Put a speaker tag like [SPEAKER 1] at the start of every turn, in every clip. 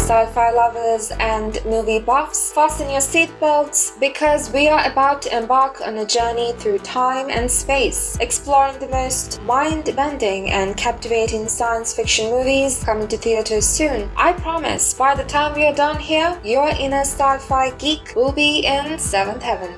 [SPEAKER 1] Sci-fi lovers and movie buffs, fasten your seatbelts because we are about to embark on a journey through time and space, exploring the most mind-bending and captivating science fiction movies coming to theaters soon. I promise, by the time we are done here, your inner sci-fi geek will be in 7th heaven.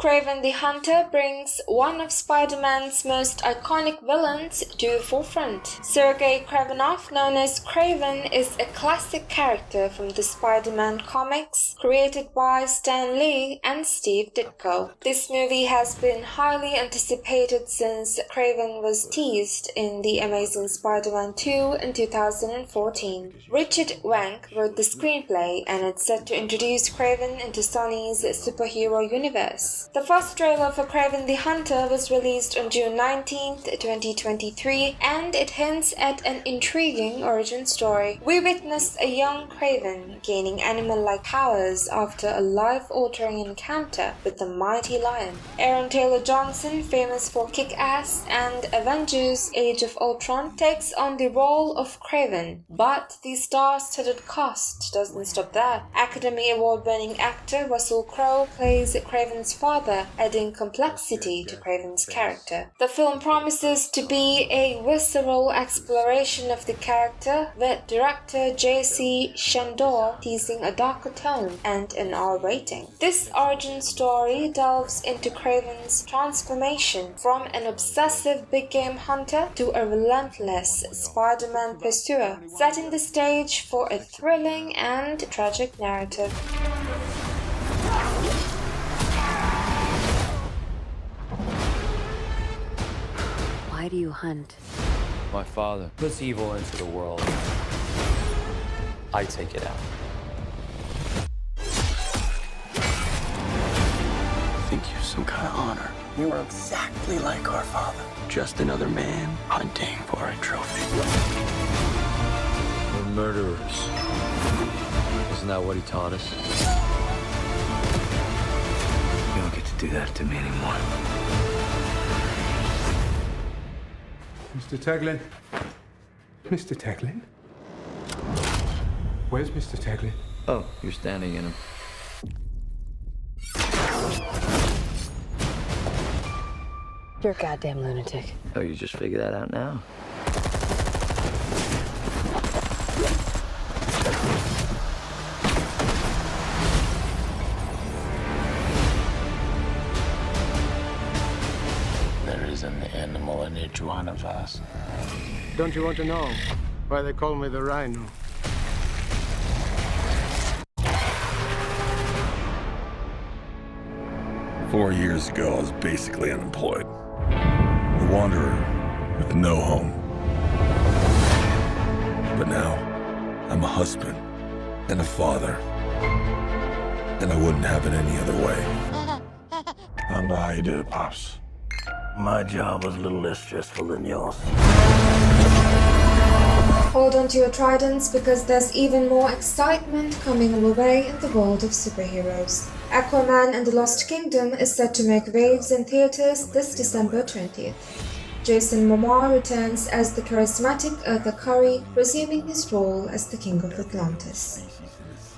[SPEAKER 1] Kraven the Hunter brings one of Spider-Man's most iconic villains to the forefront. Sergei Kravinoff, known as Kraven, is a classic character from the Spider-Man comics, created by Stan Lee and Steve Ditko. This movie has been highly anticipated since Kraven was teased in The Amazing Spider-Man 2 in 2014. Richard Wank wrote the screenplay, and it's set to introduce Kraven into Sony's superhero universe. The first trailer for Kraven the Hunter was released on June 19th, 2023, and it hints at an intriguing origin story. We witnessed a young Kraven gaining animal-like powers after a life-altering encounter with the mighty lion. Aaron Taylor Johnson, famous for Kick-Ass and Avengers Age of Ultron, takes on the role of Kraven. But the star-studded cast doesn't stop there. Academy Award-winning actor Russell Crowe plays Kraven's father, adding complexity to Kraven's character. The film promises to be a visceral exploration of the character, with director J.C. Shandor teasing a darker tone and an R rating. This origin story delves into Kraven's transformation from an obsessive big game hunter to a relentless Spider-Man pursuer, setting the stage for a thrilling and tragic narrative.
[SPEAKER 2] Why do you hunt?
[SPEAKER 3] My father puts evil into the world. I take it out.
[SPEAKER 4] I think you're some kind of honor. You are exactly like our father. Just another man hunting for a trophy.
[SPEAKER 3] We're murderers. Isn't that what he taught us?
[SPEAKER 4] You don't get to do that to me anymore.
[SPEAKER 5] Mr. Taglin? Mr. Taglin? Where's Mr. Taglin?
[SPEAKER 3] Oh, you're standing in him.
[SPEAKER 2] You're a goddamn lunatic.
[SPEAKER 3] Oh, you just figured that out now?
[SPEAKER 4] There is an animal in each one of us.
[SPEAKER 6] Don't you want to know why they call me the Rhino?
[SPEAKER 7] Four years ago, I was basically unemployed. A wanderer with no home. But now, I'm a husband and a father. And I wouldn't have it any other way. I don't know how you did it, Pops.
[SPEAKER 4] My job was a little less stressful than yours.
[SPEAKER 1] Hold on to your tridents because there's even more excitement coming our way in the world of superheroes. Aquaman and the Lost Kingdom is set to make waves in theaters this December 20th. Jason Momoa returns as the charismatic Arthur Curry, resuming his role as the King of Atlantis.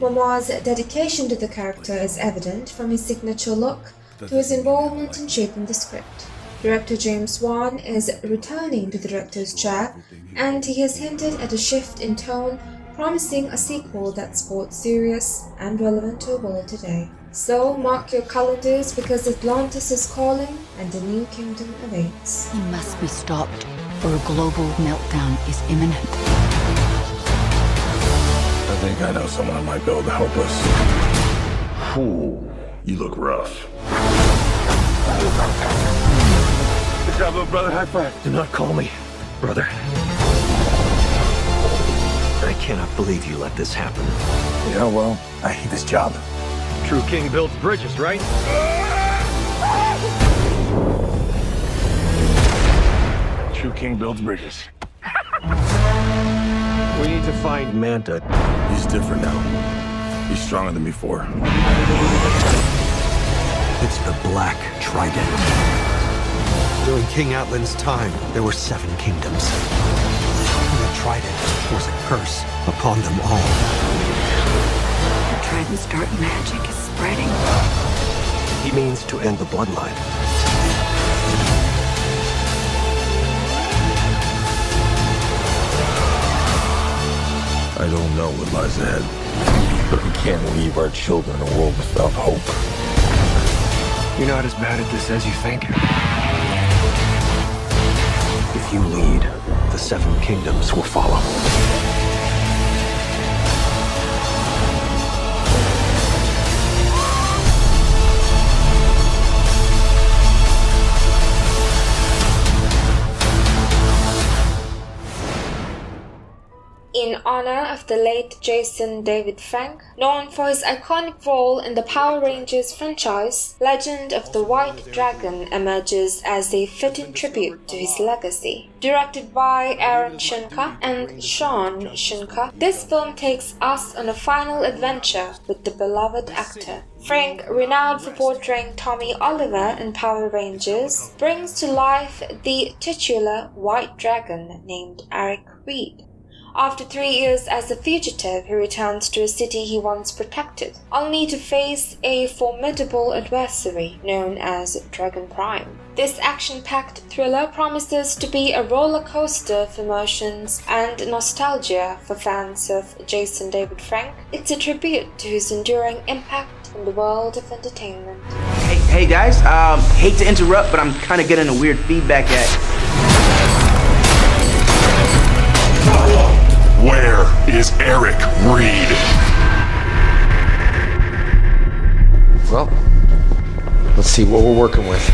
[SPEAKER 1] Momoa's dedication to the character is evident from his signature look to his involvement in shaping the script. Director James Wan is returning to the director's chair, and he has hinted at a shift in tone, promising a sequel that's both serious and relevant to our world today. So mark your calendars because Atlantis is calling and a new kingdom awaits.
[SPEAKER 2] He must be stopped, or a global meltdown is imminent.
[SPEAKER 7] I think I know someone who might be able to help us. Ooh, you look rough.
[SPEAKER 4] Good job, little brother. High five.
[SPEAKER 8] Do not call me brother. I cannot believe you let this happen.
[SPEAKER 7] Yeah, well, I hate this job.
[SPEAKER 8] True king builds bridges, right?
[SPEAKER 7] True king builds bridges.
[SPEAKER 8] We need to find Manta.
[SPEAKER 7] He's different now. He's stronger than before.
[SPEAKER 8] It's the Black Trident. During King Atlan's time, there were 7 kingdoms. And the Trident was a curse upon them all.
[SPEAKER 2] The Trident's dark magic is spreading.
[SPEAKER 8] He means to end the bloodline.
[SPEAKER 7] I don't know what lies ahead, but we can't leave our children in a world without hope.
[SPEAKER 8] You're not as bad at this as you think. If you lead, the 7 kingdoms will follow.
[SPEAKER 1] In honor of the late Jason David Frank, known for his iconic role in the Power Rangers franchise, Legend of the White Dragon emerges as a fitting tribute to his legacy. Directed by Aaron Shinka and Sean Shinka, this film takes us on a final adventure with the beloved actor. Frank, renowned for portraying Tommy Oliver in Power Rangers, brings to life the titular White Dragon named Eric Reed. After 3 years as a fugitive, he returns to a city he once protected, only to face a formidable adversary known as Dragon Prime. This action-packed thriller promises to be a roller coaster of emotions and nostalgia for fans of Jason David Frank. It's a tribute to his enduring impact in the world of entertainment.
[SPEAKER 9] Hey guys, hate to interrupt, but I'm kind of getting a weird feedback at.
[SPEAKER 7] Where is Eric Reed?
[SPEAKER 3] Well, let's see what we're working with.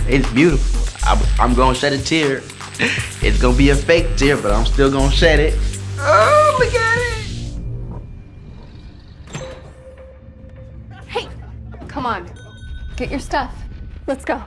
[SPEAKER 9] It's beautiful. I'm gonna shed a tear. It's gonna be a fake tear, but I'm still gonna shed it. Oh, look at it!
[SPEAKER 10] Hey, come on. Get your stuff. Let's go.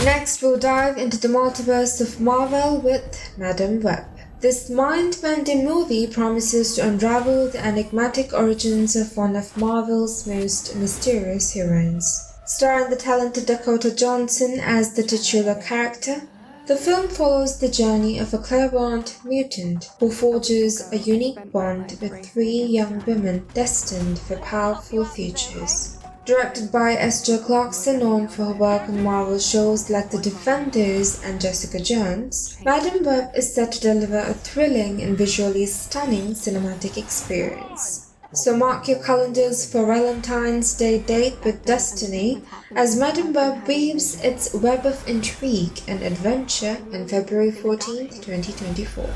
[SPEAKER 1] Next, we'll dive into the multiverse of Marvel with Madame Web. This mind-bending movie promises to unravel the enigmatic origins of one of Marvel's most mysterious heroines. Starring the talented Dakota Johnson as the titular character, the film follows the journey of a clairvoyant mutant who forges a unique bond with 3 young women destined for powerful futures. Directed by Esther Clarkson, known for her work on Marvel shows like The Defenders and Jessica Jones, Madame Web is set to deliver a thrilling and visually stunning cinematic experience. So mark your calendars for Valentine's Day date with Destiny as Madame Web weaves its web of intrigue and adventure on February 14th, 2024.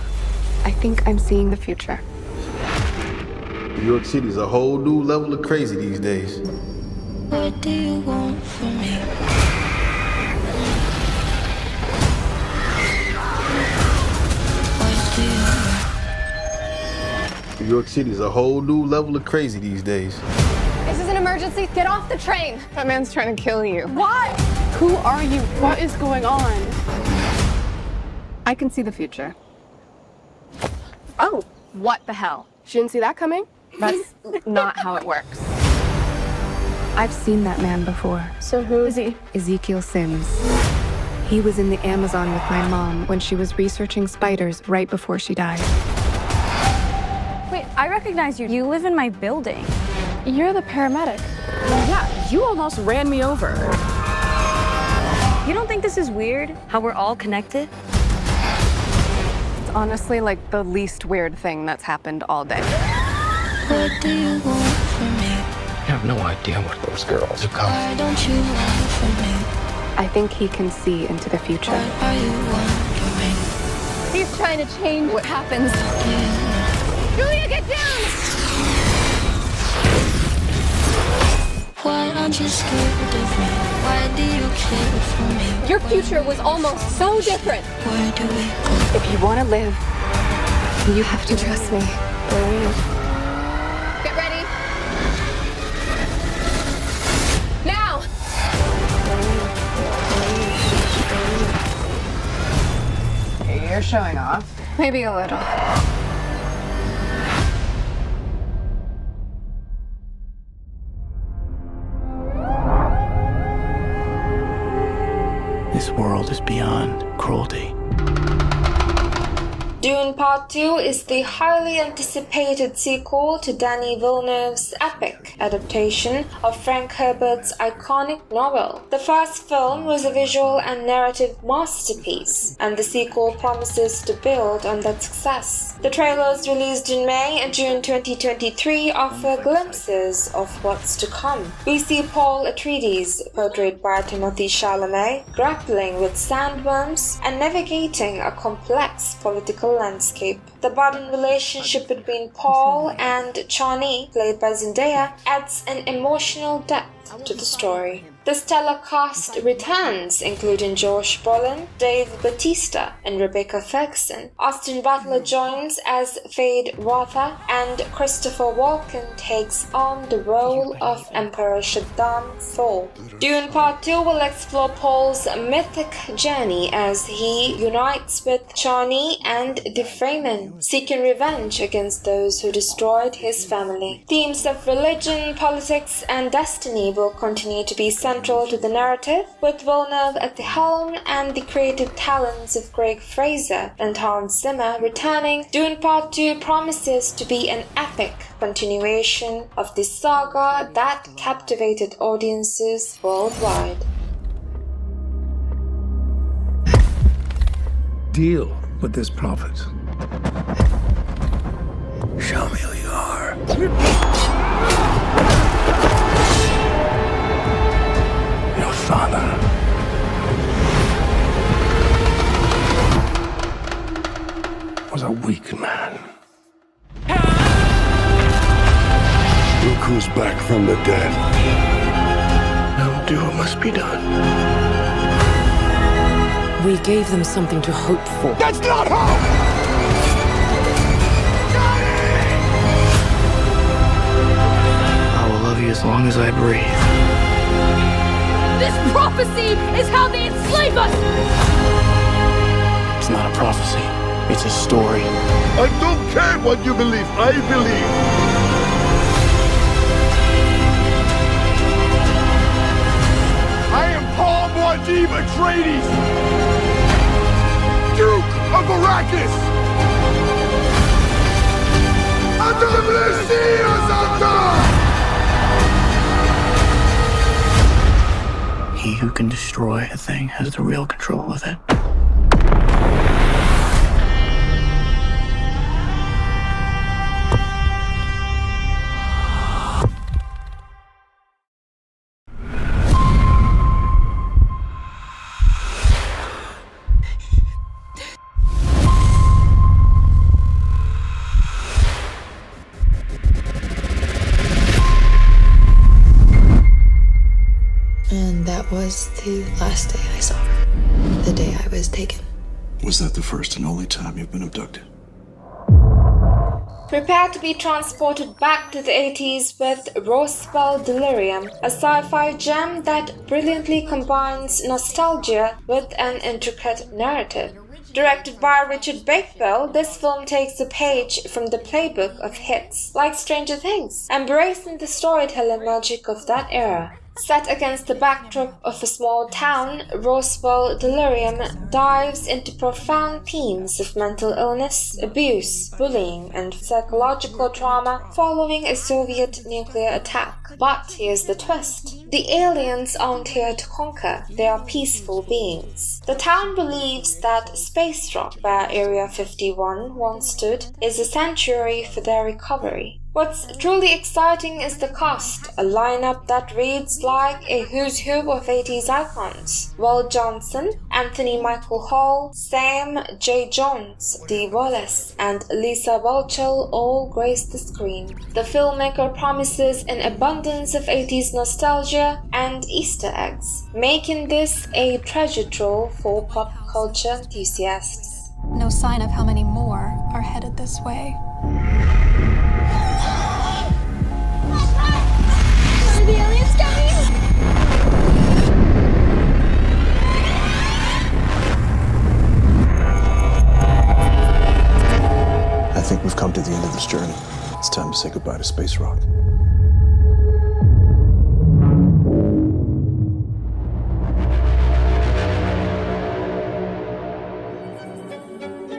[SPEAKER 10] I think I'm seeing the future.
[SPEAKER 4] New York City's a whole new level of crazy these days.
[SPEAKER 2] What do you want from me? What do you want?
[SPEAKER 4] New York City's a whole new level of crazy these days.
[SPEAKER 10] This is an emergency. Get off the train. That man's trying to kill you. What? Who are you? What is going on? I can see the future. Oh, what the hell? She didn't see that coming? That's not how it works. I've seen that man before. So who is he? Ezekiel Sims. He was in the Amazon with my mom when she was researching spiders right before she died.
[SPEAKER 11] Wait, I recognize you. You live in my building.
[SPEAKER 10] You're the paramedic.
[SPEAKER 11] Yeah, you almost ran me over. You don't think this is weird? How we're all connected?
[SPEAKER 10] It's honestly like the least weird thing that's happened all day.
[SPEAKER 12] What do you want from me?
[SPEAKER 4] I have no idea what those girls are
[SPEAKER 12] Why
[SPEAKER 4] coming.
[SPEAKER 12] don't you want from me?
[SPEAKER 10] I think he can see into the future.
[SPEAKER 12] What are you wondering?
[SPEAKER 10] He's trying to change what happens. Julia, get down!
[SPEAKER 12] Why aren't you scared of me? Why do you care for me?
[SPEAKER 10] Your future was almost so different.
[SPEAKER 12] Where do we go?
[SPEAKER 10] If you want to live, you have to trust me. Get ready. Now! You're showing off. Maybe a little.
[SPEAKER 4] This world is beyond cruelty.
[SPEAKER 1] Dune Part 2 is the highly anticipated sequel to Denis Villeneuve's epic adaptation of Frank Herbert's iconic novel. The first film was a visual and narrative masterpiece, and the sequel promises to build on that success. The trailers released in May and June 2023 offer glimpses of what's to come. We see Paul Atreides, portrayed by Timothée Chalamet, grappling with sandworms and navigating a complex political landscape. The budding relationship between Paul and Chani, played by Zendaya, adds an emotional depth to the story. The stellar cast returns, including Josh Brolin, Dave Bautista, and Rebecca Ferguson. Austin Butler joins as Fade Rotha, and Christopher Walken takes on the role of Emperor Shaddam Thor. Dune Part 2 will explore Paul's mythic journey as he unites with Chani and the Fremen, seeking revenge against those who destroyed his family. Themes of religion, politics, and destiny will continue to be central to the narrative, with Villeneuve at the helm and the creative talents of Greg Fraser and Hans Zimmer returning. Dune Part 2 promises to be an epic continuation of the saga that captivated audiences worldwide.
[SPEAKER 7] Deal with this prophet.
[SPEAKER 4] Show me who you are. Your father.
[SPEAKER 7] Was a weak man.
[SPEAKER 13] Look who's back from the dead.
[SPEAKER 4] I will do what must be done.
[SPEAKER 2] We gave them something to hope for.
[SPEAKER 13] That's not hope!
[SPEAKER 4] I will love you as long as I breathe.
[SPEAKER 11] This prophecy is how they enslave us!
[SPEAKER 4] It's not a prophecy. It's a story.
[SPEAKER 13] I don't care what you believe. I believe. I am Paul Muad'Dib Atreides, Duke of Arrakis.
[SPEAKER 4] He who can destroy a thing has the real control of it.
[SPEAKER 14] And that was the last day I saw her. The day I was taken.
[SPEAKER 13] Was that the first and only time you've been abducted?
[SPEAKER 1] Prepare to be transported back to the 80s with Roswell Delirium, a sci-fi gem that brilliantly combines nostalgia with an intricate narrative. Directed by Richard Bakewell, this film takes a page from the playbook of hits like Stranger Things, embracing the storytelling magic of that era. Set against the backdrop of a small town, Roswell Delirium dives into profound themes of mental illness, abuse, bullying, and psychological trauma following a Soviet nuclear attack. But here's the twist. The aliens aren't here to conquer, they are peaceful beings. The town believes that Space Rock, where Area 51 once stood, is a sanctuary for their recovery. What's truly exciting is the cast, a lineup that reads like a who's who of 80s icons. Will Johnson, Anthony Michael Hall, Sam J. Jones, Dee Wallace, and Lisa Whelchel all grace the screen. The filmmaker promises an abundance of 80s nostalgia and Easter eggs, making this a treasure trove for pop culture enthusiasts.
[SPEAKER 15] No sign of how many more are headed this way. Are the aliens coming?
[SPEAKER 16] I think we've come to the end of this journey. It's time to say goodbye to Space Rock.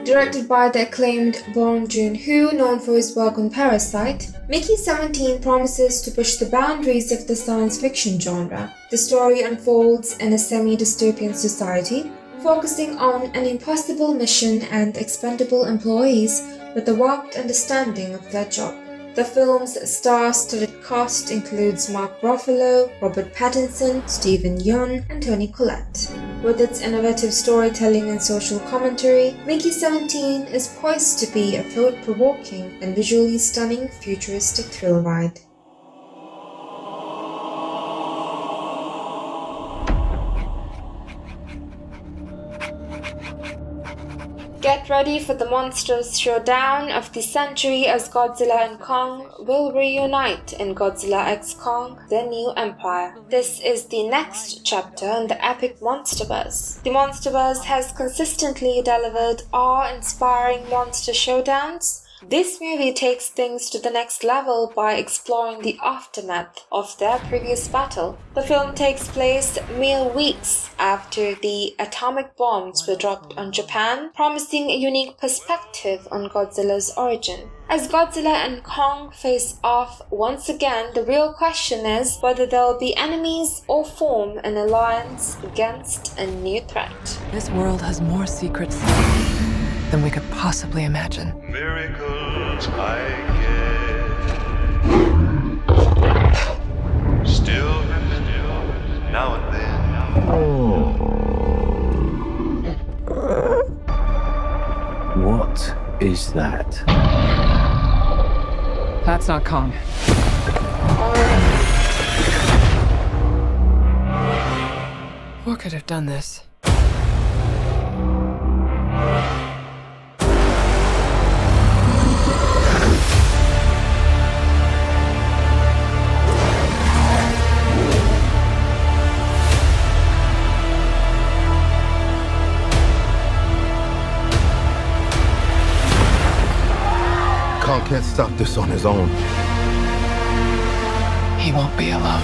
[SPEAKER 1] Directed by the acclaimed Bong Joon-ho, known for his work on Parasite, Mickey 17 promises to push the boundaries of the science fiction genre. The story unfolds in a semi-dystopian society, focusing on an impossible mission and expendable employees with a warped understanding of their job. The film's star-studded cast includes Mark Ruffalo, Robert Pattinson, Steven Yeun, and Toni Collette. With its innovative storytelling and social commentary, Mickey 17 is poised to be a thought-provoking and visually stunning futuristic thrill ride. Get ready for the monstrous showdown of the century as Godzilla and Kong will reunite in Godzilla x Kong: The New Empire. This is the next chapter in the epic Monsterverse. The Monsterverse has consistently delivered awe-inspiring monster showdowns. This movie takes things to the next level by exploring the aftermath of their previous battle. The film takes place mere weeks after the atomic bombs were dropped on Japan, promising a unique perspective on Godzilla's origin. As Godzilla and Kong face off once again, the real question is whether they'll be enemies or form an alliance against a new threat.
[SPEAKER 17] This world has more secrets than we could possibly imagine.
[SPEAKER 18] Miracles I get, still now and then.
[SPEAKER 19] What is that?
[SPEAKER 17] That's not Kong. What could have done this?
[SPEAKER 7] Kong can't stop this on his own.
[SPEAKER 17] He won't be alone.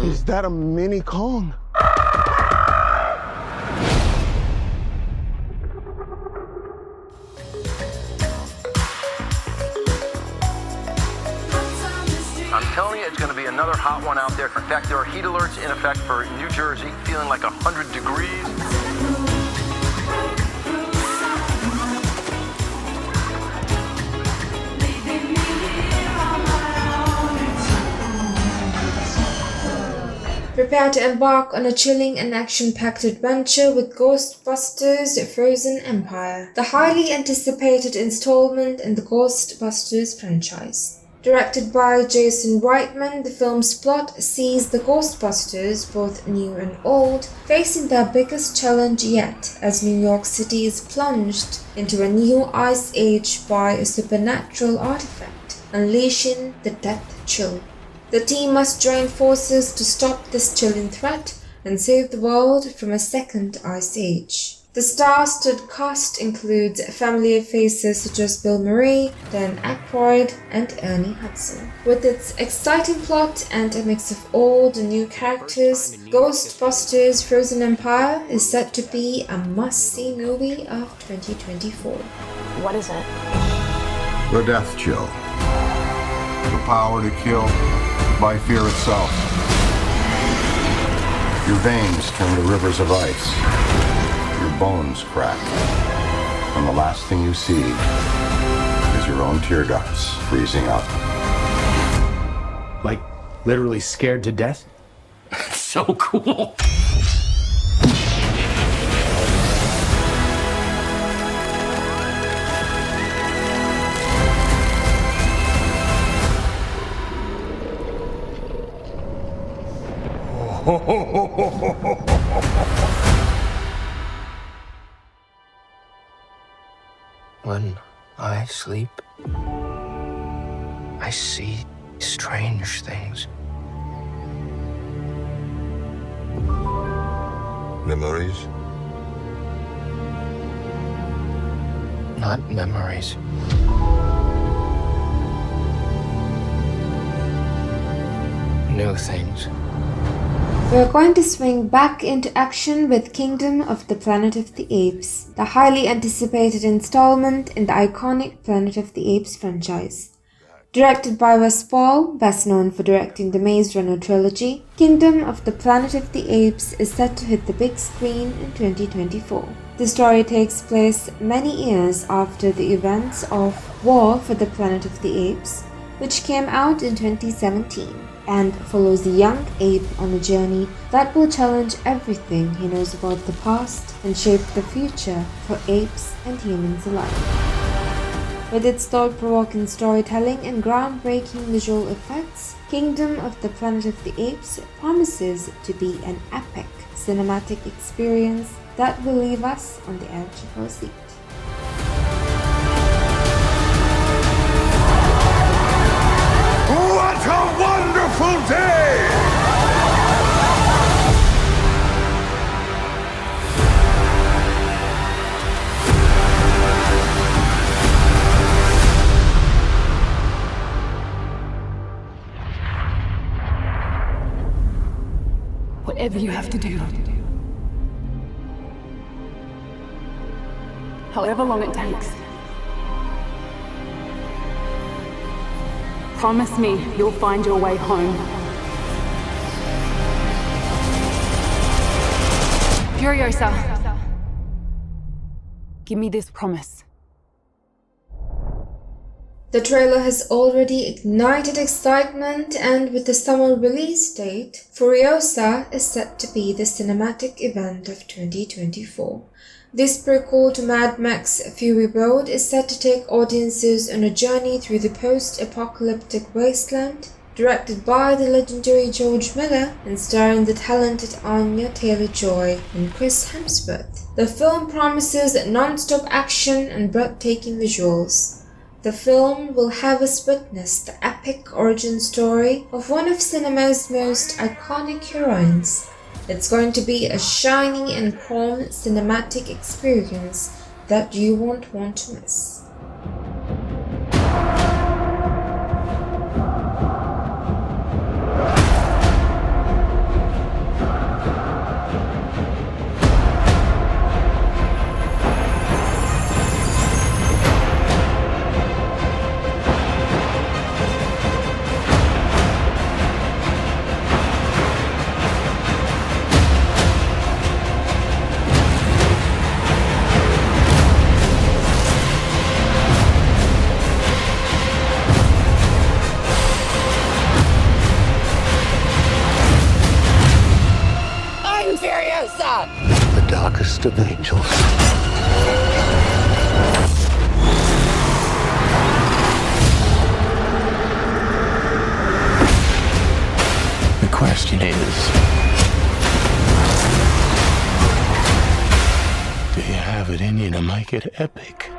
[SPEAKER 13] Is that a mini Kong?
[SPEAKER 20] I'm telling you, it's going to be another hot one out there. In fact, there are heat alerts in effect for New Jersey, feeling like 100 degrees.
[SPEAKER 1] Prepare to embark on a chilling and action-packed adventure with Ghostbusters Frozen Empire, the highly anticipated installment in the Ghostbusters franchise. Directed by Jason Reitman, the film's plot sees the Ghostbusters, both new and old, facing their biggest challenge yet as New York City is plunged into a new ice age by a supernatural artifact, unleashing the death chill. The team must join forces to stop this chilling threat and save the world from a second ice age. The star-studded cast includes familiar faces such as Bill Murray, Dan Aykroyd, and Ernie Hudson. With its exciting plot and a mix of old and new characters, Ghostbusters Frozen Empire is set to be a must-see movie of 2024.
[SPEAKER 10] What is it?
[SPEAKER 13] The death chill. The power to kill by fear itself. Your veins turn to rivers of ice. Your bones crack. And the last thing you see is your own tear ducts freezing up.
[SPEAKER 5] Like, literally scared to death?
[SPEAKER 4] So cool. When I sleep, I see strange things.
[SPEAKER 13] Memories?
[SPEAKER 4] Not memories. New things.
[SPEAKER 1] We're going to swing back into action with Kingdom of the Planet of the Apes, the highly anticipated installment in the iconic Planet of the Apes franchise. Directed by Wes Ball, best known for directing the Maze Runner trilogy, Kingdom of the Planet of the Apes is set to hit the big screen in 2024. The story takes place many years after the events of War for the Planet of the Apes, which came out in 2017. And follows a young ape on a journey that will challenge everything he knows about the past and shape the future for apes and humans alike. With its thought-provoking storytelling and groundbreaking visual effects, Kingdom of the Planet of the Apes promises to be an epic cinematic experience that will leave us on the edge of our seat.
[SPEAKER 13] What a wonderful day!
[SPEAKER 15] Whatever you have to do. However long it takes. Promise me you'll find your way home. Furiosa. Give me this promise.
[SPEAKER 1] The trailer has already ignited excitement, and with the summer release date, Furiosa is set to be the cinematic event of 2024. This prequel to Mad Max Fury Road is set to take audiences on a journey through the post-apocalyptic wasteland, directed by the legendary George Miller and starring the talented Anya Taylor-Joy and Chris Hemsworth. The film promises non-stop action and breathtaking visuals. The film will have us witness the epic origin story of one of cinema's most iconic heroines. It's going to be a shining and calm cinematic experience that you won't want to miss.
[SPEAKER 4] Furiosa! The darkest of angels. The question is, do you have it in you to make it epic?